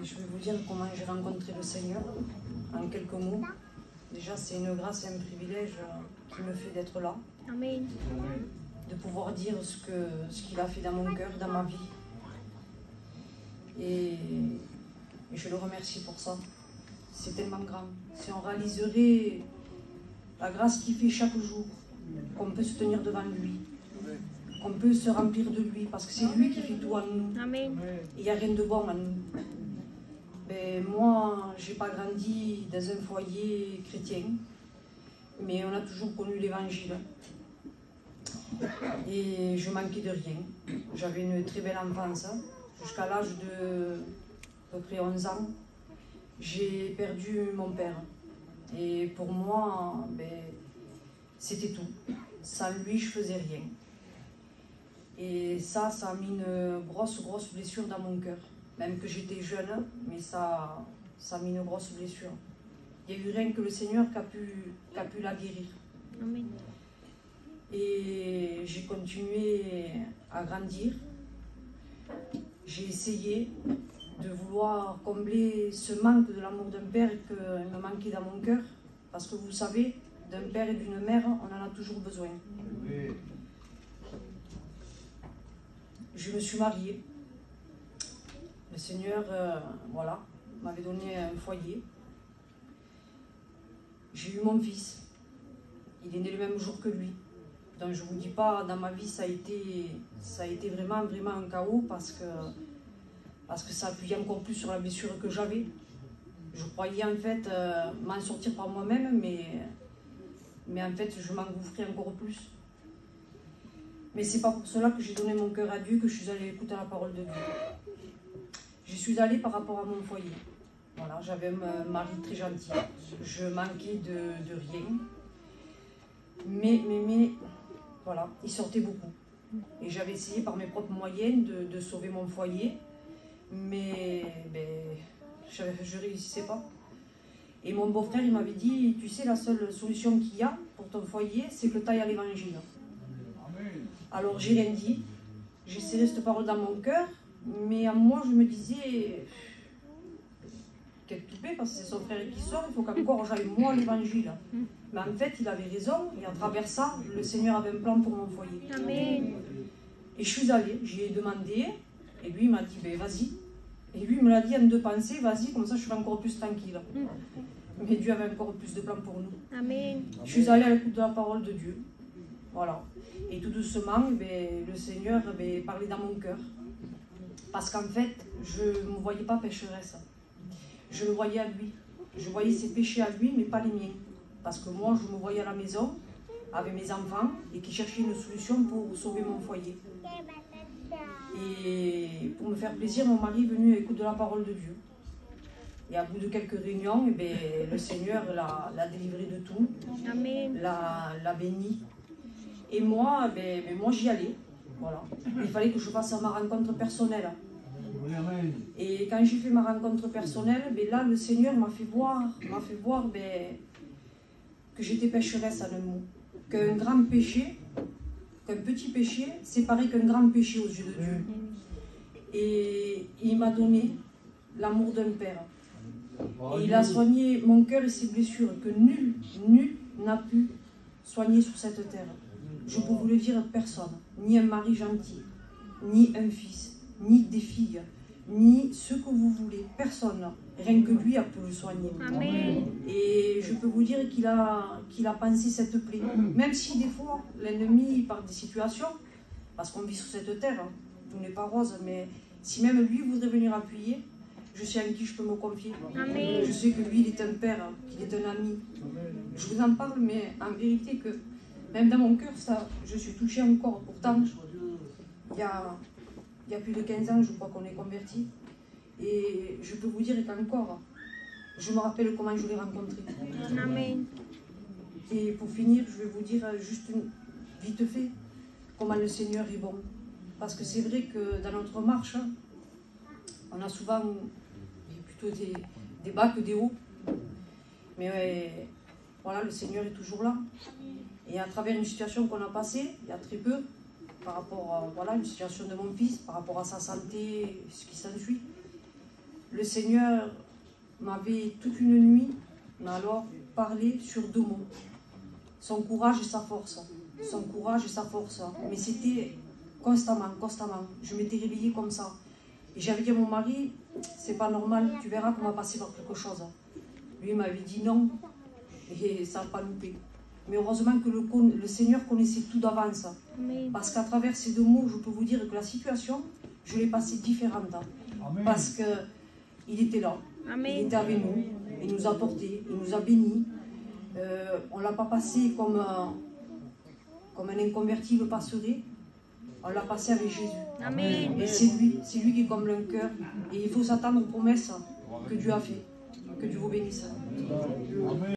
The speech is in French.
Je vais vous dire comment j'ai rencontré le Seigneur, en quelques mots. Déjà, c'est une grâce et un privilège qui me fait d'être là. Amen. De pouvoir dire ce qu'il a fait dans mon cœur, dans ma vie. Et je le remercie pour ça. C'est tellement grand. Si on réaliserait la grâce qu'il fait chaque jour, qu'on peut se tenir devant lui, qu'on peut se remplir de lui, parce que c'est lui qui fait tout en nous. Amen. Il n'y a rien de bon en nous. Ben, moi, je n'ai pas grandi dans un foyer chrétien, mais on a toujours connu l'évangile. Et je manquais de rien. J'avais une très belle enfance. Jusqu'à l'âge de à peu près 11 ans, j'ai perdu mon père. Et pour moi, ben, c'était tout. Sans lui, je faisais rien. Et ça a mis une grosse blessure dans mon cœur. Même que j'étais jeune, mais ça a mis une grosse blessure. Il n'y a eu rien que le Seigneur qui a pu la guérir. Amen. Et j'ai continué à grandir. J'ai essayé de vouloir combler ce manque de l'amour d'un père qui me manquait dans mon cœur. Parce que vous savez, d'un père et d'une mère, on en a toujours besoin. Oui. Je me suis mariée. Le Seigneur, voilà, m'avait donné un foyer. J'ai eu mon fils. Il est né le même jour que lui. Donc je ne vous dis pas, dans ma vie, ça a été vraiment un chaos parce que ça appuyait encore plus sur la blessure que j'avais. Je croyais en fait m'en sortir par moi-même, mais en fait je m'engouffrais encore plus. Mais c'est pas pour cela que j'ai donné mon cœur à Dieu, que je suis allée écouter la parole de Dieu. Je suis allée par rapport à mon foyer. Voilà, j'avais un mari très gentil. Je manquais de rien. Mais voilà, il sortait beaucoup. Et j'avais essayé par mes propres moyens de sauver mon foyer. Mais je ne réussissais pas. Et mon beau-frère, il m'avait dit, tu sais, la seule solution qu'il y a pour ton foyer, c'est que tu ailles à l'évangile. Alors j'ai rien dit. J'ai serré cette parole dans mon cœur. Mais à moi, je me disais, quel toupet, parce que c'est son frère qui sort, il faut qu'encore j'aille moi à l'évangile. Mais en fait, il avait raison, et à travers ça, le Seigneur avait un plan pour mon foyer. Amen. Et je suis allée, j'ai demandé, et lui il m'a dit, ben vas-y. Et lui il me l'a dit en deux pensées, vas-y, comme ça je serai encore plus tranquille. Mais Dieu avait encore plus de plans pour nous. Amen. Je suis allée à l'écoute de la parole de Dieu. Voilà. Et tout doucement, le Seigneur parlait dans mon cœur. Parce qu'en fait, je ne me voyais pas pécheresse. Je le voyais à lui. Je voyais ses péchés à lui, mais pas les miens. Parce que moi, je me voyais à la maison, avec mes enfants, et qui cherchaient une solution pour sauver mon foyer. Et pour me faire plaisir, mon mari est venu à l'écoute de la parole de Dieu. Et à bout de quelques réunions, le Seigneur l'a délivré de tout. Amen. L'a béni. Et moi, moi j'y allais. Voilà. Il fallait que je fasse ma rencontre personnelle. Et quand j'ai fait ma rencontre personnelle, là le Seigneur m'a fait voir que j'étais pécheresse à un mot. Qu'un grand péché, qu'un petit péché, c'est pareil qu'un grand péché aux yeux de Dieu. Et il m'a donné l'amour d'un père. Et il a soigné mon cœur et ses blessures que nul n'a pu soigner sur cette terre. Je peux vous le dire, personne. Ni un mari gentil, ni un fils, ni des filles, ni ce que vous voulez. Personne. Rien que lui a pu le soigner. Amen. Et je peux vous dire qu'il a pansé cette plaie. Même si des fois, l'ennemi, par des situations, parce qu'on vit sur cette terre, tout n'est pas rose, mais si même lui voudrait venir appuyer, je sais en qui je peux me confier. Amen. Je sais que lui, il est un père, qu'il est un ami. Je vous en parle, mais en vérité, que même dans mon cœur, ça, je suis touchée encore. Pourtant, il y a plus de 15 ans, je crois qu'on est convertis. Et je peux vous dire qu'encore, je me rappelle comment je l'ai rencontré. Amen. Et pour finir, je vais vous dire juste vite fait comment le Seigneur est bon. Parce que c'est vrai que dans notre marche, on a souvent plutôt des bas que des hauts. Mais voilà, le Seigneur est toujours là. Et à travers une situation qu'on a passée, il y a très peu, par rapport à une situation de mon fils, par rapport à sa santé, ce qui s'ensuit, le Seigneur m'avait toute une nuit, mais alors, parlé sur 2 mots. Son courage et sa force. Son courage et sa force. Mais c'était constamment, constamment. Je m'étais réveillée comme ça. Et j'avais dit à mon mari, c'est pas normal, tu verras qu'on va passer par quelque chose. Lui m'avait dit non, et ça n'a pas loupé. Mais heureusement que le Seigneur connaissait tout d'avance. Amen. Parce qu'à travers ces 2 mots, je peux vous dire que la situation, je l'ai passée différente. Amen. Parce qu'il était là, Amen. il était avec nous, il nous a portés, il nous a bénis. On ne l'a pas passé comme un inconvertible passerait, on l'a passé avec Jésus. Amen. Et c'est lui qui comble un cœur. Et il faut s'attendre aux promesses que Dieu a faites. Que Dieu vous bénisse. Amen.